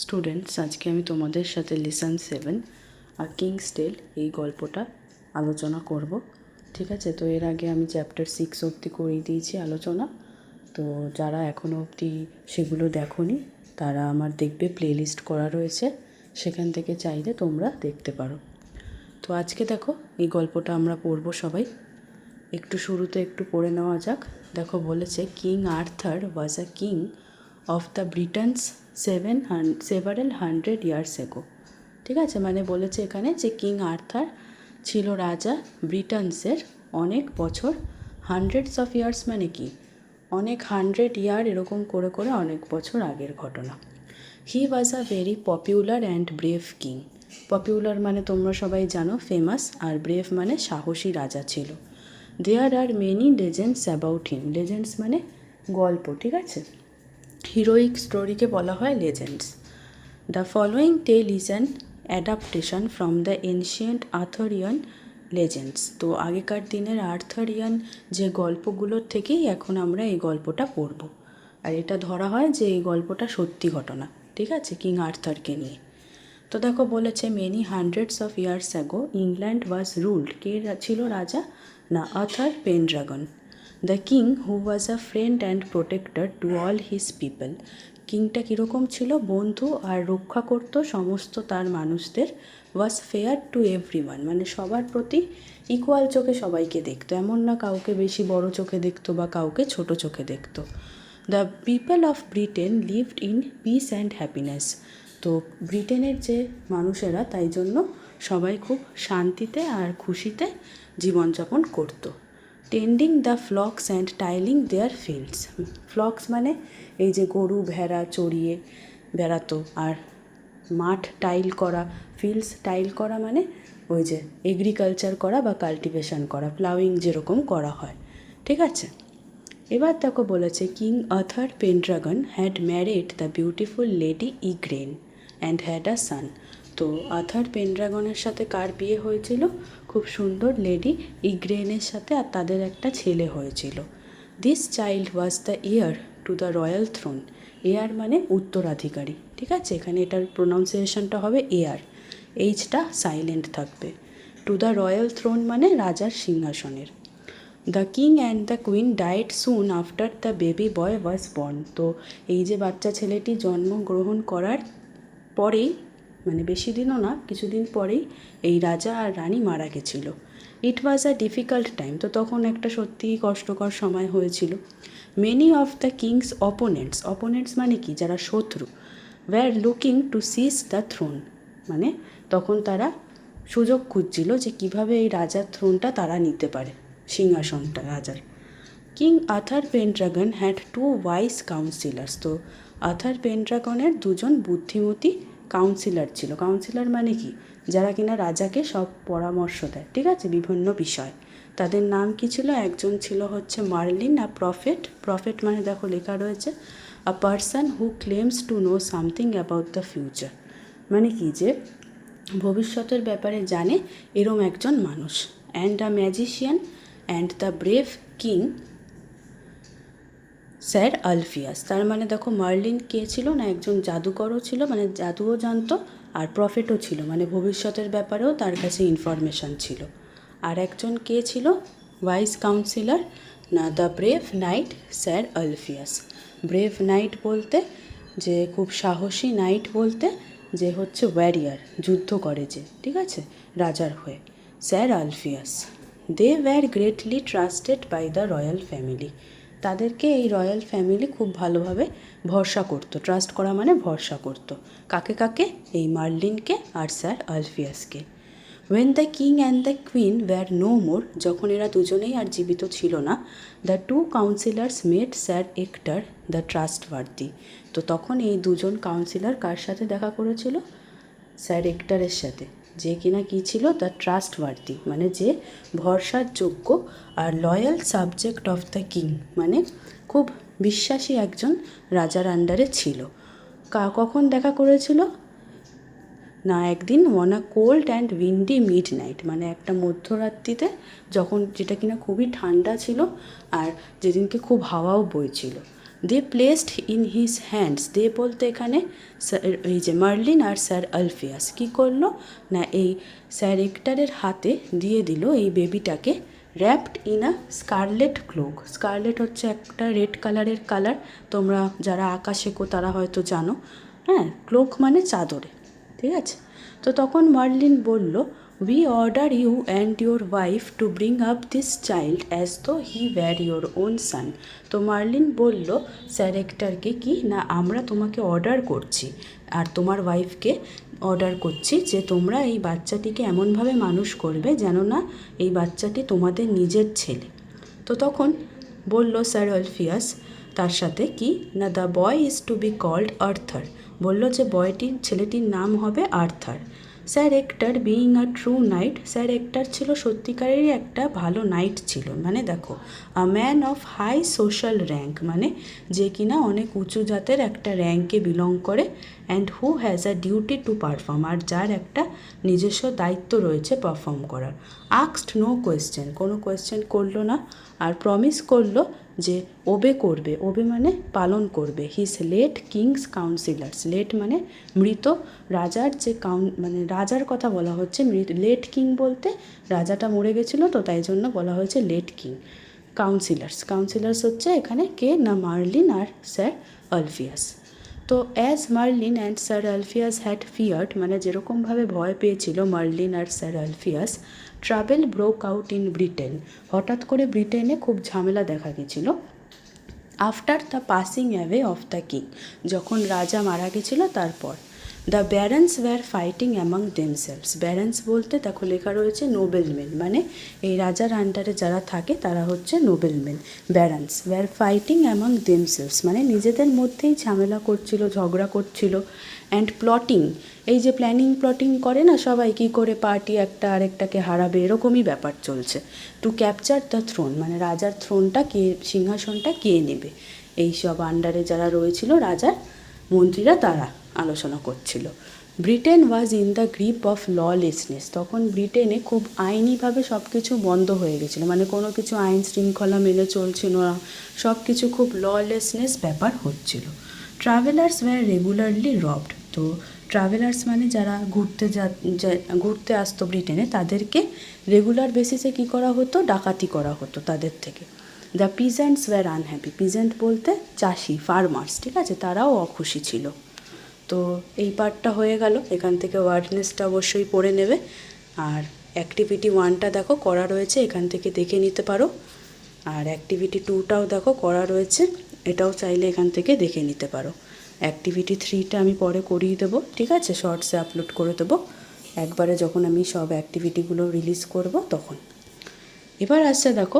Students, আজকে আমি তোমাদের সাথে লেসন 7 আর কিংস টেল এই গল্পটা আলোচনা করব। ঠিক আছে, তো এর আগে আমি চ্যাপ্টার 6 অবধি করিয়ে দিয়েছি আলোচনা। তো যারা এখনও অবধি সেগুলো দেখোনি তারা আমার দেখবে প্লেলিস্ট করা রয়েছে, সেখান থেকে চাইলে তোমরা দেখতে পারো। তো আজকে দেখো এই গল্পটা আমরা পড়বো সবাই। একটু শুরুতে একটু পড়ে নেওয়া যাক। দেখো বলেছে, king Arthur was a king of the ব্রিটেন্স several hundred years ago. ঠিক আছে, মানে বলেছে এখানে যে কিং আর্থার ছিল রাজা ব্রিটেন্সের অনেক বছর। হান্ড্রেডস অফ ইয়ার্স মানে কি, অনেক 100 ইয়ার এরকম করে করে অনেক বছর আগের ঘটনা। He was a very popular and brave king. Popular মানে তোমরা সবাই জানো ফেমাস, আর ব্রেভ মানে সাহসী রাজা ছিল। There are many legends about him. Legends মানে গল্প, ঠিক আছে, হিরোইক স্টোরিকে বলা হয় legends. The following tale is an adaptation from the ancient Arthurian legends. তো আগেকার দিনের আর্থারিয়ান যে গল্পগুলোর থেকেই এখন আমরা এই গল্পটা পড়ব। আর এটা ধরা হয় যে এই গল্পটা সত্যি ঘটনা, ঠিক আছে, কিং আর্থারকে নিয়ে। তো দেখো বলেছে, many hundreds of years ago England was ruled. কে ছিল রাজা? না, Arthur Pendragon. The king who was a friend and protector to all his people. কিংটা কীরকম ছিল? বন্ধু আর রক্ষা করত সমস্ত তার মানুষদের। ওয়াজ ফেয়ার টু এভরিওয়ান, মানে সবার প্রতি ইকুয়াল চোখে সবাইকে দেখতো, এমন না কাউকে বেশি বড় চোখে দেখতো বা কাউকে ছোট চোখে দেখতো। The people of Britain lived in peace and happiness. তো ব্রিটেনের যে মানুষেরা তাই জন্য সবাই খুব শান্তিতে আর খুশিতে জীবনযাপন করতো। Tending the flocks and tilling their fields. Flocks মানে এই যে গরু ভেড়া চড়িয়ে বেড়াতো, আর মাঠ টাইল করা, ফিল্ডস টাইল করা মানে ওই যে এগ্রিকালচার করা বা কাল্টিভেশন করা, প্লাউইং যেরকম করা হয়, ঠিক আছে। এবার দেখো বলেছে, king Arthur Pendragon had married the beautiful lady Igraine and had a son. তো আর্থার পেনড্রাগনের সাথে কার বিয়ে হয়েছিল? খুব সুন্দর লেডি ইগ্রেনের সাথে, আর তাদের একটা ছেলে হয়েছিল। This child was the heir to the royal throne. Heir মানে উত্তরাধিকারী, ঠিক আছে, এখানে এটার প্রোনাউন্সিয়েশনটা হবে এয়ার, এইচটা সাইলেন্ট থাকবে। টু দ্য রয়্যাল থ্রোন মানে রাজার সিংহাসনের। The king and the queen died soon after the baby boy was born. তো এই যে বাচ্চা ছেলেটি জন্মগ্রহণ করার পরেই, মানে বেশি দিনও না, কিছুদিন পরেই এই রাজা আর রানী মারা গেছিল। It was a difficult time. তো তখন একটা সত্যিই কষ্টকর সময় হয়েছিল। Many of the king's opponents, opponents মানে কি, যারা শত্রু, were looking to seize the throne, মানে তখন তারা সুযোগ খুঁজছিল যে কিভাবে এই রাজার থ্রোনটা তারা নিতে পারে, সিংহাসনটা রাজার। King Arthur Pendragon had 2 wise councillors. তো আর্থার পেনড্রাগনের দুজন বুদ্ধিমতী কাউন্সিলর ছিল। কাউন্সিলর মানে কি, যারা কিনা রাজাকে সব পরামর্শ দেয়, ঠিক আছে, বিভিন্ন বিষয়। তাদের নাম কি ছিল? একজন ছিল হচ্ছে মার্লিন, আর প্রফেট। প্রফেট মানে দেখো লেখা রয়েছে, a person who claims to know something about the future, মানে কি, যে ভবিষ্যতের ব্যাপারে জানে, এরম একজন মানুষ। And a magician and the brave king sir Ulfius. তার মানে দেখো মার্লিন কে ছিল না, একজন জাদুকরও ছিল, মানে জাদুও জানতো, আর প্রফেটও ছিল, মানে ভবিষ্যতের ব্যাপারেও তার কাছে ইনফরমেশান ছিল। আর একজন কে ছিল? ওয়াইস কাউন্সিলর, না, the brave knight sir Ulfius. Brave knight বলতে যে খুব সাহসী, নাইট বলতে যে হচ্ছে ওয়ারিয়ার, যুদ্ধ করে যে, ঠিক আছে, রাজার হয়ে, sir Ulfius. They were greatly trusted by the royal family. তাদেরকে এই রয়্যাল ফ্যামিলি খুব ভালোভাবে ভরসা করতো। ট্রাস্ট করা মানে ভরসা করতো। কাকে কাকে? এই মার্লিনকে আর স্যার আলফিয়াসকে। When the king and the queen were no more, যখন এরা দুজনেই আর জীবিত ছিল না, the 2 councillors met sir Ector the trustworthy. তো তখন এই দুজন কাউন্সিলর কার সাথে দেখা করেছিল? স্যার এক্টারের সাথে, যে কিনা কী ছিল? দ্য ট্রাস্টওয়ার্দি, মানে যে ভরসার যোগ্য, আর loyal subject of the king, মানে খুব বিশ্বাসী একজন রাজার আন্ডারে ছিল। কখন দেখা করেছিল? না, একদিন on a cold and Windy mid night, মানে একটা মধ্যরাত্রিতে, যখন যেটা কিনা খুবই ঠান্ডা ছিল আর যেদিনকে খুব হাওয়াও বইছিল। দে প্লেসড ইন হিজ হ্যান্ডস, দে বলতে এখানে এই যে মার্লিন আর স্যার আলফিয়াস কী করলো না এই স্যার হেক্টরের হাতে দিয়ে দিল এই বেবিটাকে, wrapped in a scarlet cloak. Scarlet হচ্ছে একটা রেড কালারের কালার, তোমরা যারা আঁকা শেখো তারা হয়তো জানো। হ্যাঁ, ক্লোক মানে চাদরে, ঠিক আছে। তো তখন মার্লিন বলল, we order you and your wife to bring up this child as though he were your own son. তো মার্লিন বলল স্যার হেক্টরকে কি না, আমরা তোমাকে অর্ডার করছি আর তোমার ওয়াইফকে অর্ডার করছি যে তোমরা এই বাচ্চাটিকে এমনভাবে মানুষ করবে যেন না এই বাচ্চাটি তোমাদের নিজের ছেলে। তো তখন বলল স্যার আলফিয়াস তার সাথে কি না, the boy is to be called Arthur, বলল যে ছেলেটির নাম হবে Arthur. Sir Hector being a true knight, sir Hector ছিল সত্যিকারেরই একটা ভালো নাইট ছিল, মানে দেখো a man of high social rank, মানে যে কিনা অনেক উঁচু জাতের একটা র্যাঙ্কে বিলং করে, and who has a duty to perform, আর যার একটা নিজস্ব দায়িত্ব রয়েছে পারফর্ম করার। আস্কড নো কোয়েশ্চেন, কোনো কোয়েশ্চেন করলো না, আর প্রমিস করলো যে ওবে করবে, ওবে মানে পালন করবে, his late king's counsellors, late মানে মৃত রাজার যে মানে রাজার কথা বলা হচ্ছে, লেট কিং বলতে রাজাটা মরে গেছিলো তো তাই জন্য বলা হয়েছে লেট কিং। কাউন্সিলার্স হচ্ছে এখানে কে না, মার্লিন আর স্যার আলফিয়াস। তো as Merlin and sir Ulfius had feared, মানে যেরকমভাবে ভয় পেয়েছিল মার্লিন আর sir Ulfius, trouble broke out in Britain, হঠাৎ করে ব্রিটেনে খুব ঝামেলা দেখা গেছিলো। After the passing away of the king, যখন রাজা মারা গেছিল তারপর। The barons were fighting among themselves, barons বলতে দেখো লেখা রয়েছে নোবেলমেন, মানে এই রাজার আন্ডারে যারা থাকে তারা হচ্ছে নোবেলমেন। ব্যারেন্স ওয়্যার ফাইটিং অ্যামাং দেমসেলভস মানে নিজেদের মধ্যেই ঝামেলা করছিল, ঝগড়া করছিল। অ্যান্ড প্লটিং, এই যে প্ল্যানিং প্লটিং করে না সবাই, কী করে পার্টি একটা আরেকটাকে হারাবে, এরকমই ব্যাপার চলছে। টু ক্যাপচার দ্য থ্রোন, মানে রাজার থ্রোনটা কে, সিংহাসনটা কে নেবে, এই সব আন্ডারে যারা রয়েছিল রাজার মন্ত্রীরা তারা আলোচনা করছিল। Britain was in the grip of lawlessness, তখন ব্রিটেনে খুব আইনিভাবে সব কিছু বন্ধ হয়ে গেছিলো, মানে কোনো কিছু আইন শৃঙ্খলা মেনে চলছিল না, সব কিছু খুব ললেসনেস ব্যাপার হচ্ছিল। ট্রাভেলার্স ওয়্যার রেগুলারলি রবড, তো ট্রাভেলার্স মানে যারা ঘুরতে আসতো ব্রিটেনে তাদেরকে রেগুলার বেসিসে কী করা হতো, ডাকাতি করা হতো তাদের থেকে। The peasants were unhappy, peasant বলতে চাষি, ফার্মার্স, ঠিক আছে, তারাও অখুশি ছিল। তো এই পার্টটা হয়ে গেল, এখান থেকে ওয়ার্ডনেসটা অবশ্যই পড়ে নেবে। আর অ্যাক্টিভিটি 1টা দেখো করা রয়েছে, এখান থেকে দেখে নিতে পারো। আর অ্যাক্টিভিটি 2টাও দেখো করা রয়েছে, এটাও চাইলে এখান থেকে দেখে নিতে পারো। অ্যাক্টিভিটি 3টা আমি পরে করিয়ে দেবো, ঠিক আছে, শর্টসে আপলোড করে দেবো একবারে যখন আমি সব অ্যাক্টিভিটিগুলো রিলিজ করব তখন। এবার আসছে দেখো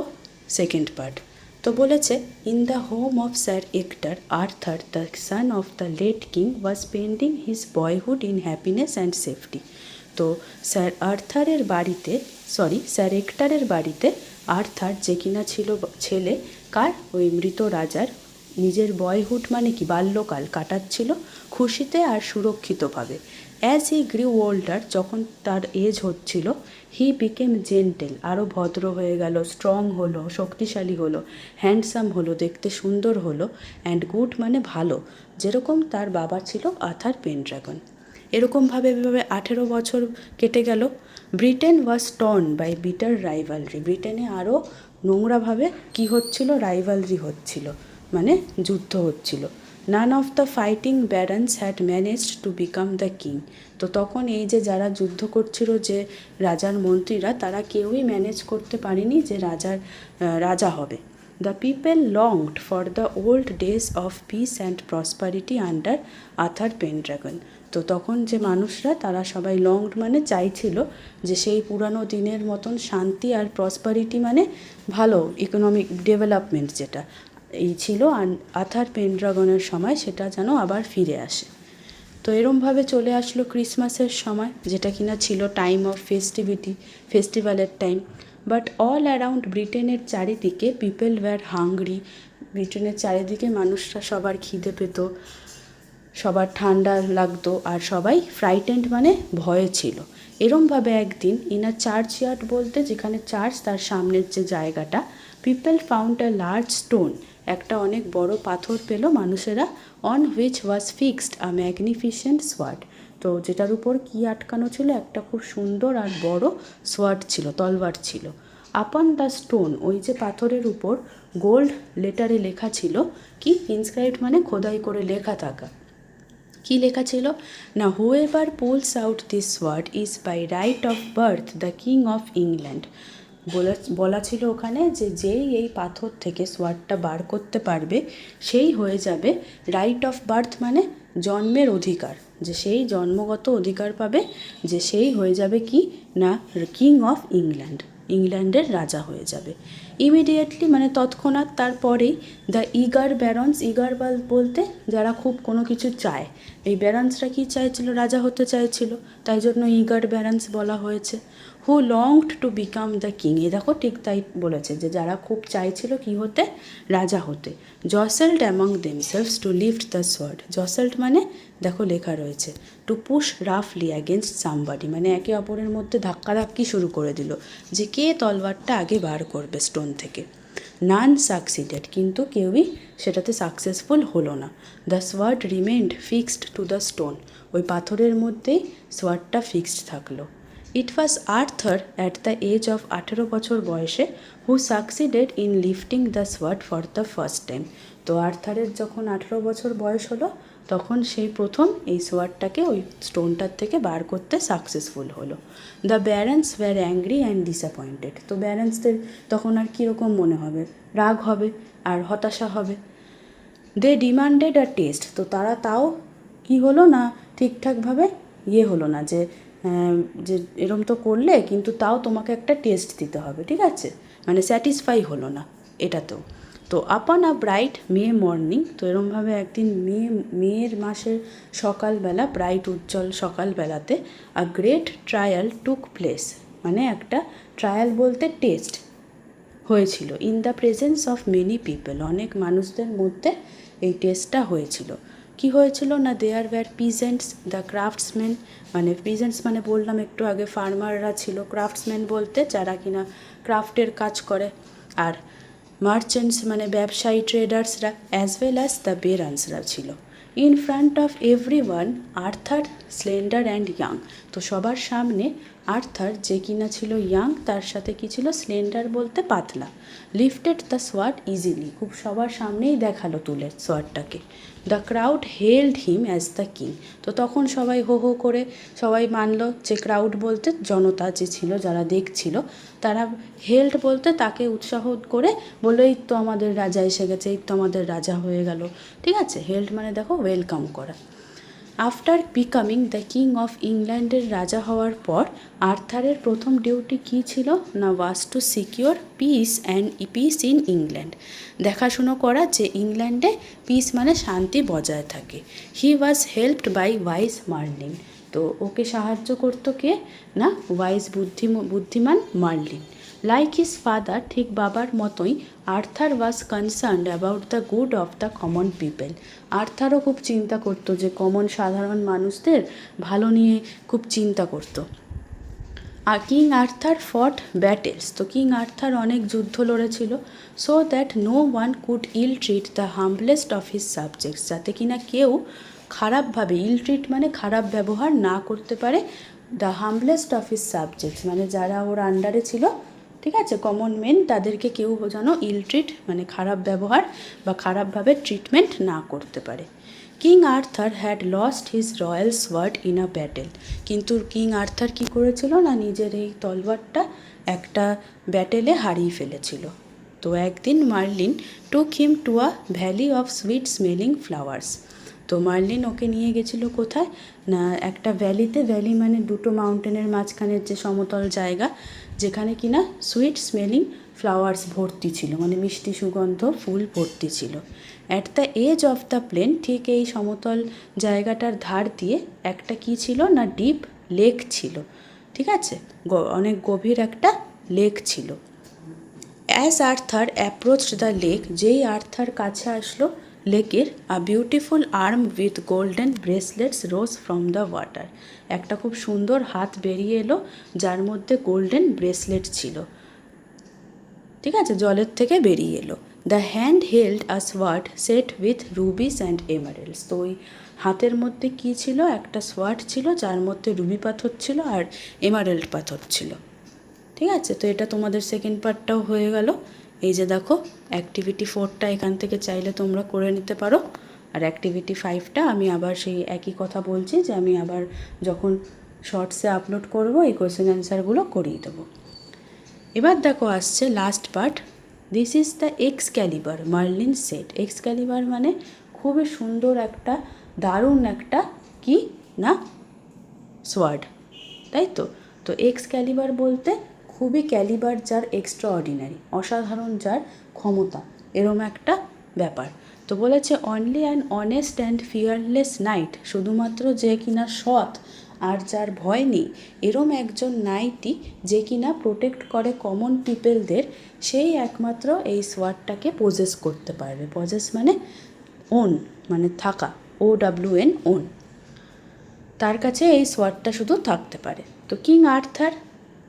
সেকেন্ড পার্ট। তো বলেছে in the home of sir Hector Arthur the son of the late king was spending his boyhood in happiness and safety. তো স্যার হেক্টরের বাড়িতে আর্থার যে কিনা ছিল ছেলে কার, ওই মৃত রাজার, নিজের বয়হুড মানে কি বাল্যকাল কাটাচ্ছিল খুশিতে আর সুরক্ষিতভাবে। অ্যাজ হি গ্রিউ ওল্ডার, যখন তার এজ হচ্ছিল, হি বিকেম জেন্টেল, আরও ভদ্র হয়ে গেল, স্ট্রং হলো, শক্তিশালী হলো, হ্যান্ডসাম হলো, দেখতে সুন্দর হলো, অ্যান্ড গুড মানে ভালো, যেরকম তার বাবা ছিল আর্থার পেনড্রাগন। এরকমভাবে 18 বছর কেটে গেল। Britain was torn by bitter rivalry, ব্রিটেনে আরও নোংরাভাবে কী হচ্ছিল, রাইভালরি হচ্ছিল, মানে যুদ্ধ হচ্ছিল। None of the fighting barons had managed to become the king, তো তখন এই যে যারা যুদ্ধ করছিল যে রাজার মন্ত্রীরা, তারা কেউই ম্যানেজ করতে পারেনি যে রাজা হবে। The people longed for the old days of peace and prosperity under Arthur Pendragon, তো তখন যে মানুষরা তারা সবাই লংড মানে চাইছিল যে সেই পুরানো দিনের মতন শান্তি আর প্রসপারিটি মানে ভালো ইকোনমিক ডেভেলপমেন্ট যেটা এই ছিল আর্থার পেনড্রাগনের সময়, সেটা যেন আবার ফিরে আসে। তো এরমভাবে চলে আসলো ক্রিসমাসের সময়, যেটা কিনা ছিল টাইম অফ ফেস্টিভ্যালের টাইম। বাট অল অ্যারাউন্ড ব্রিটেনের চারিদিকে পিপল ওয়্যার হাংরি, ব্রিটেনের চারিদিকে মানুষরা সবার খিদে পেত, সবার ঠান্ডা লাগতো, আর সবাই ফ্রাইটেন্ড মানে ভয়ে ছিল। এরমভাবে একদিন ইন আ চার্চ ইয়ার্ড বলতে যেখানে চার্চ তার সামনের যে জায়গাটা, people found a large stone, একটা অনেক বড় পাথর পেল মানুষেরা, on which was fixed a magnificent sword. তো যেটার উপর কি আটকানো ছিল, একটা খুব সুন্দর আর বড় সোয়ার্ড ছিল, তলবার ছিল। আপন দ্য স্টোন, ওই যে পাথরের উপর গোল্ড লেটারে লেখা ছিল, কি ইনস্ক্রাইবড মানে খোদাই করে লেখা থাকা। কি লেখা ছিল না, whoever pulls out this sword is by right of birth the king of England. বলা ছিল ওখানে যে যেই এই পাথর থেকে সোয়ার্ডটা বার করতে পারবে সেই হয়ে যাবে, রাইট অফ বার্থ মানে জন্মের অধিকার, যে সেই জন্মগত অধিকার পাবে, যে সেই হয়ে যাবে কি না কিং অফ ইংল্যান্ড, ইংল্যান্ডের রাজা হয়ে যাবে। ইমিডিয়েটলি মানে তৎক্ষণাৎ তারপরেই দ্য ইগার ব্যারন্স, ইগার বলতে যারা খুব কোনো কিছু চায়, এই ব্যারন্সরা কি চাইছিল, রাজা হতে চাইছিল, তাই জন্য ইগার ব্যারন্স বলা হয়েছে। হু লংড টু বিকাম দ্য কিং, এ দেখো ঠিক তাই বলেছে যে যারা খুব চাইছিল কি হতে, রাজা হতে। Jostled among themselves to lift the sword, jostled মানে দেখো লেখা রয়েছে টু পুশ রাফলি অ্যাগেনস্ট সামবাডি, মানে একে অপরের মধ্যে ধাক্কাধাক্কি শুরু করে দিল যে কে তলবারটা আগে বার করবে স্টোন থেকে। নান সাকসিডেড, কিন্তু কেউই সেটাতে সাকসেসফুল হলো না। The sword remained fixed to the stone, ওই পাথরের মধ্যেই সোয়ার্ডটা ফিক্সড থাকলো। It was Arthur at the age of 18 বছর বয়সে who succeeded in lifting the sword for the first time. তো আর্থারের যখন 18 বছর বয়স হলো তখন সেই প্রথম এই সোয়ার্ডটাকে ওই স্টোনটার থেকে বার করতে সাকসেসফুল হলো। The barons were angry and disappointed, তো ব্যারেন্সদের তখন আর কীরকম মনে হবে, রাগ হবে আর হতাশা হবে। দে ডিমান্ডেড আ টেস্ট, তো তারা তাও কি হলো না, ঠিকঠাকভাবে হলো না যে যে এরম তো করলে, কিন্তু তাও তোমাকে একটা টেস্ট দিতে হবে, ঠিক আছে, মানে স্যাটিসফাই হলো না এটাতেও। তো আপন আ ব্রাইট মে মর্নিং, তো এরমভাবে একদিন মেয়ের মাসের সকালবেলা, ব্রাইট উজ্জ্বল সকালবেলাতে, a great trial took place, মানে একটা ট্রায়াল বলতে টেস্ট হয়েছিল, in the presence of many people, অনেক মানুষদের মধ্যে এই টেস্টটা হয়েছিল। কি হয়েছিল না, দেয়ার ওয়্যার পিজেন্টস দ্য ক্রাফটসম্যান, মানে পিজেন্টস মানে বললাম একটু আগে ফার্মাররা ছিল, ক্রাফটসম্যান বলতে যারা কিনা ক্রাফটের কাজ করে, আর মার্চেন্টস মানে ব্যবসায়ী ট্রেডার্সরা, অ্যাজ ওয়েল অ্যাজ দ্য বেরান্সরা ছিল। In front of every one Arthur slender and young, তো সবার সামনে আর্থার যে কিনা ছিল ইয়াং, তার সাথে কি ছিল, স্লেন্ডার বলতে পাতলা, লিফটেড দ্য সোয়ার্ড ইজিলি, খুব সবার সামনেই দেখালো তুলে সোয়ার্ডটাকে। The crowd held him as the king, তো তখন সবাই হো হো করে সবাই মানলো, যে ক্রাউড বলতে জনতা যে ছিল যারা দেখছিল, তারা হেল্ড বলতে তাকে উৎসাহ করে বললো এই তো আমাদের রাজা এসে গেছে, এই তো আমাদের রাজা হয়ে গেল, ঠিক আছে। হেল্ড মানে দেখো ওয়েলকাম করা। After becoming the king of ইংল্যান্ডের রাজা হওয়ার পর আর্থারের প্রথম ডিউটি কী ছিল না, was to secure peace in England, দেখাশুনো করা যে ইংল্যান্ডে পিস মানে শান্তি বজায় থাকে। He was helped by wise Merlin, তো ওকে সাহায্য করতো কে না, ওয়াইজ বুদ্ধিমান মার্লিন। লাইক হিজ ফাদার, ঠিক বাবার মতোই Arthur was concerned about the good of the common people, আর্থারও খুব চিন্তা করতো যে কমন সাধারণ মানুষদের ভালো নিয়ে খুব চিন্তা করতো। আর কিং আর্থার ফট ব্যাটেলস, তো কিং আর্থার অনেক যুদ্ধ লড়েছিল, so that no one could ill treat the humblest of his subjects, যাতে কিনা কেউ খারাপভাবে, ইল ট্রিট মানে খারাপ ব্যবহার না করতে পারে, the humblest of his subjects মানে যারা ওর আন্ডারে ছিল, ঠিক আছে, কমন মেন, তাদেরকে কেউ যেন ইল ট্রিট মানে খারাপ ব্যবহার বা খারাপভাবে ট্রিটমেন্ট না করতে পারে। King Arthur had lost his royal sword in a battle, কিন্তু কিং আর্থার কী করেছিল না, নিজের এই তলওয়ারটা একটা ব্যাটেলে হারিয়ে ফেলেছিল। তো একদিন Merlin took him to a valley of sweet smelling flowers, তো মার্লিন ওকে নিয়ে গেছিলো কোথায় না, একটা ভ্যালিতে, ভ্যালি মানে দুটো মাউন্টেনের মাঝখানের যে সমতল জায়গা, যেখানে কিনা সুইট স্মেলিং ফ্লাওয়ার্স ভর্তি ছিল, মানে মিষ্টি সুগন্ধ ফুল ভর্তি ছিল। At the age of the plain, ঠিক এই সমতল জায়গাটার ধার দিয়ে একটা কি ছিল না, ডিপ লেক ছিল, ঠিক আছে, অনেক গভীর একটা লেক ছিল। As Arthur approached the lake, যেই আর্থার কাছে আসলো লেকের, আ beautiful arm with golden bracelets rose from the water, একটা খুব সুন্দর হাত বেরিয়ে এলো যার মধ্যে গোল্ডেন ব্রেসলেট ছিল, ঠিক আছে, জলের থেকে বেরিয়ে এলো। The hand held a sword set with rubies and emeralds. তো ওই হাতের মধ্যে কী ছিল, একটা সোয়ার্ড ছিল যার মধ্যে রুবি পাথর ছিল আর এমারেল্ড পাথর ছিল। ঠিক আছে, তো এটা তোমাদের সেকেন্ড পার্টটাও হয়ে গেল। এই যে দেখো অ্যাক্টিভিটি 4টা এখান থেকে চাইলে তোমরা করে নিতে পারো, আর অ্যাক্টিভিটি 5টা আমি আবার সেই একই কথা বলছি যে আমি আবার যখন শর্টসে আপলোড করব এই কোয়েশ্চেন অ্যান্সারগুলো করিয়ে দেবো। এবার দেখো আসছে last part. This is the Excalibur Merlin said. Excalibur মানে খুবই সুন্দর একটা, দারুণ একটা কি না সোয়ার্ড, তাই তো। তো এক্সক্যালিবার বলতে খুবই ক্যালিবার যার, এক্সট্রা অর্ডিনারি, অসাধারণ যার ক্ষমতা, এরম একটা ব্যাপার। তো বলেছে only an honest and fearless night, শুধুমাত্র যে কিনা সৎ আর যার ভয় নেই এরম একজন নাইটই যে কিনা প্রোটেক্ট করে কমন পিপলদের, সেই একমাত্র এই সোয়ার্ডটাকে পজেস করতে পারবে। পজেস মানে ওন, মানে থাকা, OWN, ওন। তার কাছে এই সোয়ার্ডটা শুধু থাকতে পারে। তো king Arthur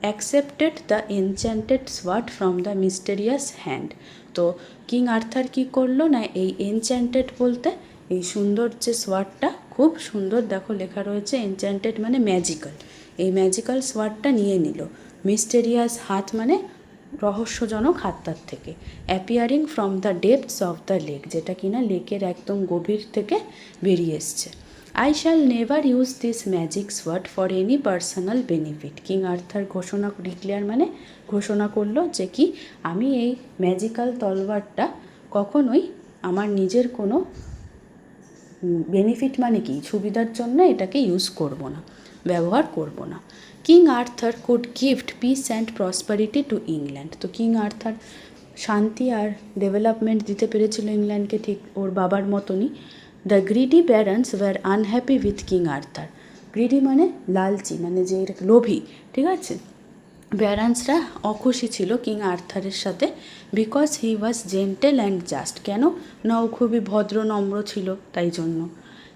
accepted the enchanted sword from the mysterious hand. তো কিং আর্থার কী করলো না, এই এনচ্যান্টেড বলতে এই সুন্দর যে সোয়ার্ডটা, খুব সুন্দর, দেখো লেখা রয়েছে এনচ্যান্টেড মানে ম্যাজিক্যাল, এই ম্যাজিক্যাল সোয়ার্ডটা নিয়ে নিল। মিস্টেরিয়াস হাত মানে রহস্যজনক হাতটার থেকে, appearing from the depths of the lake, যেটা কিনা লেকের একদম গভীর থেকে বেরিয়ে এসছে। I shall never use this magic sword for any personal benefit. King Arthur ঘোষণা, ডিক্লেয়ার মানে ঘোষণা করলো যে কি, আমি এই ম্যাজিক্যাল তলওয়ারটা কখনোই আমার নিজের কোনো বেনিফিট মানে কি সুবিধার জন্য এটাকে ইউজ করব না, ব্যবহার করব না। King Arthur could gift piece and prosperity to England. তো কিং আর্থার শান্তি আর ডেভেলপমেন্ট দিতে পেরেছিল ইংল্যান্ডকে, ঠিক ওর বাবার মতনই। The greedy barons were unhappy with king Arthur. Greedy মানে লালচি, মানে যে লোভী, ঠিক আছে। ব্যারান্সরা অখুশি ছিল কিং আর্থারের সাথে, because he was gentle and just. কেন না, ও খুবই ভদ্র নম্র ছিল, তাই জন্য।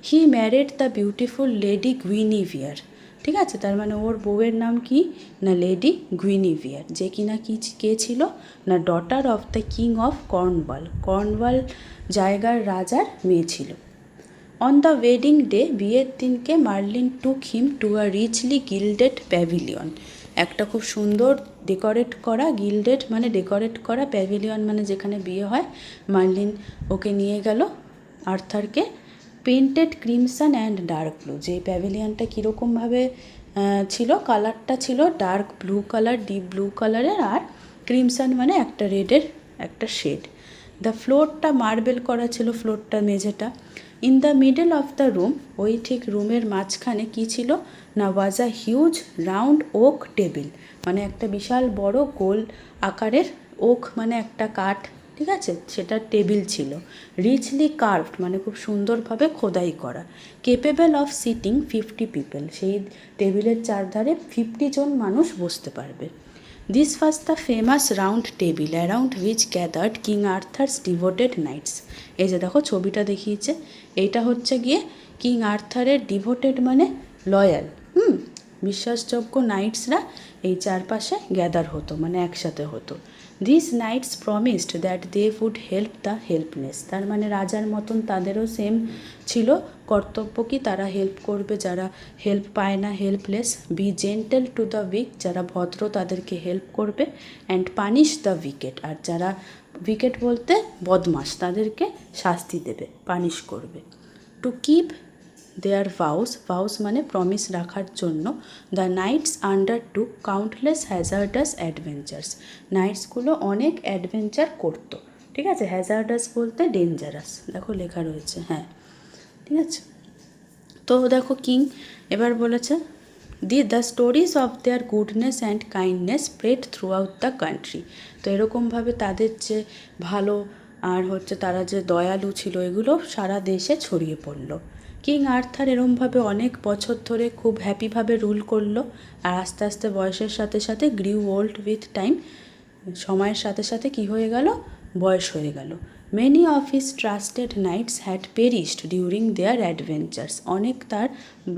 He married the beautiful lady Guinevere. ঠিক আছে, তার মানে ওর বউয়ের নাম কি না লেডি গুইনিভিয়ার, যে কিনা কে ছিল না daughter of the king of Cornwall. Cornwall জায়গার রাজার মেয়ে ছিল। অন দ্য ওয়েডিং ডে, বিয়ের দিনকে, Merlin took him to a richly gilded pavilion. একটা খুব সুন্দর ডেকোরেট করা, গিল্ডেড মানে ডেকোরেট করা, প্যাভিলিয়ন মানে যেখানে বিয়ে হয়, মার্লিন ওকে নিয়ে গেল আর্থারকে। Painted crimson and dark blue. যে প্যাভিলিয়নটা কীরকমভাবে ছিল, কালারটা ছিল dark blue colour, deep blue কালারের, আর ক্রিমসন মানে একটা রেডের একটা শেড। দ্য ফ্লোরটা মার্বেল করা ছিল, ফ্লোরটা মেঝেটা। In the middle of the room, ওই ঠিক রুমের মাঝখানে কী ছিল না, was a huge round oak table, মানে একটা বিশাল বড় গোল আকারের, ওক মানে একটা কাঠ, ঠিক আছে, সেটা টেবিল ছিল। রিচলি কার্ভড মানে খুব সুন্দরভাবে খোদাই করা। কেপেবল অফ সিটিং 50 পিপল, সেই টেবিলের চারধারে 50 জন মানুষ বসতে পারবে। This was the famous round table around which gathered king Arthur's devoted knights. এই যে দেখো ছবিটা দেখিয়েছে, এইটা হচ্ছে গিয়ে কিং আর্থারের ডিভোটেড মানে লয়াল, বিশ্বাসযোগ্য নাইটসরা এই চারপাশে গ্যাদার হতো, মানে একসাথে হতো। This knights promised that they would help the helpless. তার মানে রাজার মতন তাদেরও সেম ছিল কর্তব্য, কি তারা হেল্প করবে যারা হেল্প পায় না, helpless. Be gentle to the weak, যারা ভদ্র তাদেরকে হেল্প করবে। অ্যান্ড পানিশ দ্য উইকেট, আর যারা উইকেট বলতে বদমাশ তাদেরকে শাস্তি দেবে, পানিশ করবে। টু কিপ দেয়ার ভাউস, ভাউস মানে প্রমিস রাখার জন্য। The knights undertook countless hazardous adventures. নাইটসগুলো অনেক অ্যাডভেঞ্চার করতো, ঠিক আছে। হ্যাজার্ডাস বলতে ডেঞ্জারাস, দেখো লেখা রয়েছে, হ্যাঁ, ঠিক আছে। তো দেখো কিং এবার বলেছে, the stories of their goodness and kindness spread through out the country. তো এরকমভাবে তাদের যে ভালো আর হচ্ছে তারা যে দয়ালু ছিল, এগুলো সারা দেশে ছড়িয়ে পড়লো। কিং আর্থার এরমভাবে অনেক বছর ধরে খুব হ্যাপিভাবে রুল করলো, আর আস্তে আস্তে বয়সের সাথে সাথে গ্রিউ ওল্ড উইথ টাইম, সময়ের সাথে সাথে কি হয়ে গেল, বয়স হয়ে গেল। Many of his trusted knights had perished during their adventures. অনেক তার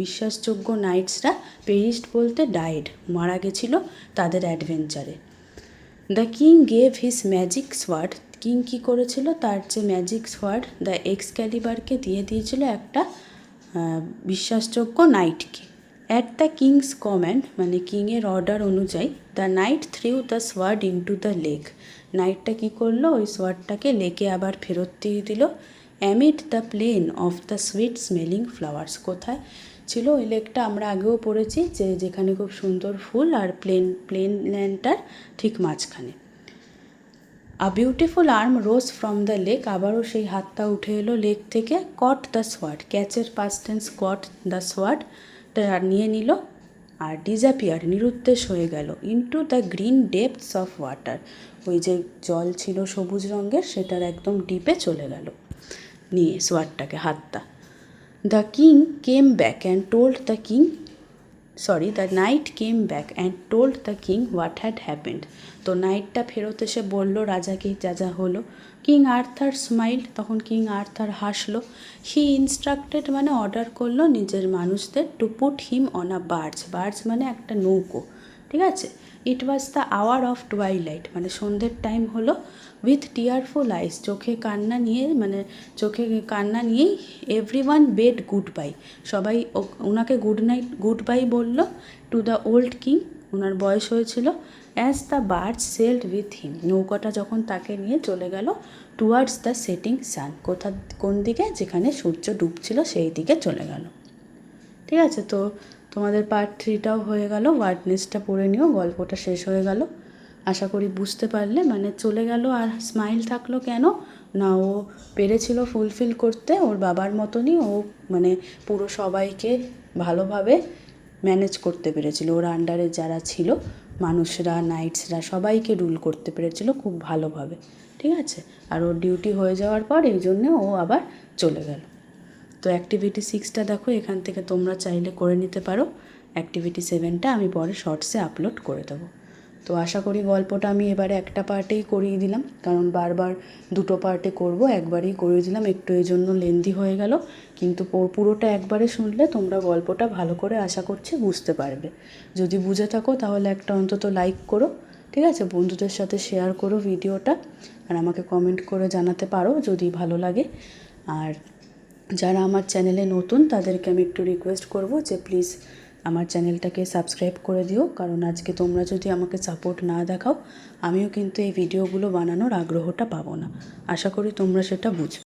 বিশ্বাসযোগ্য নাইটসরা, পেরিশড বলতে ডায়েড, মারা গেছিল তাদের অ্যাডভেঞ্চারে। The king gave his magic sword, king কী করেছিল, তার যে ম্যাজিক সোয়ার্ড দ্য এক্সক্যালিবারকে দিয়ে দিয়েছিল একটা বিশ্বাসযোগ্য নাইটকে। অ্যাট দ্য কিংস কম্যান্ড, মানে কিংয়ের অর্ডার অনুযায়ী, the knight threw the sword into the lake. নাইটটা কী করলো, ওই সোয়ার্ডটাকে লেকে আবার ফেরত দিয়ে দিল। Amid the plain of the sweet smelling flowers. কোথায় ছিল ওই লেকটা? আমরা আগেও পড়েছি যে যেখানে খুব সুন্দর ফুল আর প্লেন ল্যান্ডটার ঠিক মাঝখানে। A beautiful arm rose from the lake, আবারও সেই হাতটা উঠে এলো লেক থেকে। কট দ্য সোয়ার্ড, ক্যাচের পাস্ট টেন্স কট দ্য সোয়ার্ডটা নিয়ে নিল আর ডিসঅ্যাপিয়ার, নিরুদ্দেশ হয়ে গেল। Into the green depths of water, ওই যে জল ছিল সবুজ রঙের সেটার একদম ডিপে চলে গেল নিয়ে সোয়ার্ডটাকে, হাতটা। The king came back and told the king the knight came back and told the king what had happened. তো নাইটটা ফেরত এসে বলল রাজাকে যা যা হলো। কিং আর্থার স্মাইল, তখন কিং আর্থার হাসলো। হি ইনস্ট্রাক্টেড, মানে অর্ডার করলো নিজের মানুষদের, to put him on a barge মানে একটা নৌকো, ঠিক আছে। It was the hour of twilight, মানে সন্ধ্যের টাইম হলো। উইথ টিয়ারফুল আইস, চোখে কান্না নিয়েই এভরিওয়ান বেড গুড বাই, সবাই ওনাকে গুড বাই বললো। টু দ্য ওল্ড কিং, ওনার বয়স হয়েছিল। As the barge sailed with him, নৌকাটা যখন তাকে নিয়ে চলে গেল টুয়ার্ডস দ্য সেটিং সান, কোন দিকে? যেখানে সূর্য ডুবছিল সেই দিকে চলে গেল। ঠিক আছে, তো তোমাদের পার্ট 3টাও হয়ে গেল। ওয়ার্ডনেসটা পড়ে নিও, গল্পটা শেষ হয়ে গেল। আশা করি বুঝতে পারলে। মানে চলে গেল আর স্মাইল থাকলো কেন না, ও পেরেছিল ফুলফিল করতে ওর বাবার মতনই। ও মানে পুরো সবাইকে ভালোভাবে ম্যানেজ করতে পেরেছিল, ওর আন্ডারে যারা ছিল মানুষরা, নাইটসরা, সবাইকে রুল করতে পেরেছিল খুব ভালোভাবে, ঠিক আছে। আর ওর ডিউটি হয়ে যাওয়ার পর এই জন্যে ও আবার চলে গেল। তো অ্যাক্টিভিটি 6টা দেখো, এখান থেকে তোমরা চাইলে করে নিতে পারো। অ্যাক্টিভিটি 7টা আমি পরে শর্টসে আপলোড করে দেবো। তো আশা করি গল্পটা আমি এবারে একটা পার্টেই করিয়ে দিলাম, কারণ বারবার দুটো পার্টে করব, একবারেই করিয়ে দিলাম, একটু এই জন্য লেন্দি হয়ে গেল। কিন্তু পুরোটা একবারে শুনলে তোমরা গল্পটা ভালো করে আশা করছি বুঝতে পারবে। যদি বুঝে থাকো তাহলে একটা অন্তত লাইক করো, ঠিক আছে। বন্ধুদের সাথে শেয়ার করো ভিডিওটা, আর আমাকে কমেন্ট করে জানাতে পারো যদি ভালো লাগে। আর যারা আমার চ্যানেলে নতুন তাদেরকে আমি একটু রিকোয়েস্ট করব যে প্লিজ আমার চ্যানেলটাকে সাবস্ক্রাইব করে দিও, কারণ আজকে তোমরা যদি আমাকে সাপোর্ট না দেখাও আমিও কিন্তু এই ভিডিওগুলো বানানোর আগ্রহটা পাবো না। আশা করি তোমরা সেটা বুঝবে।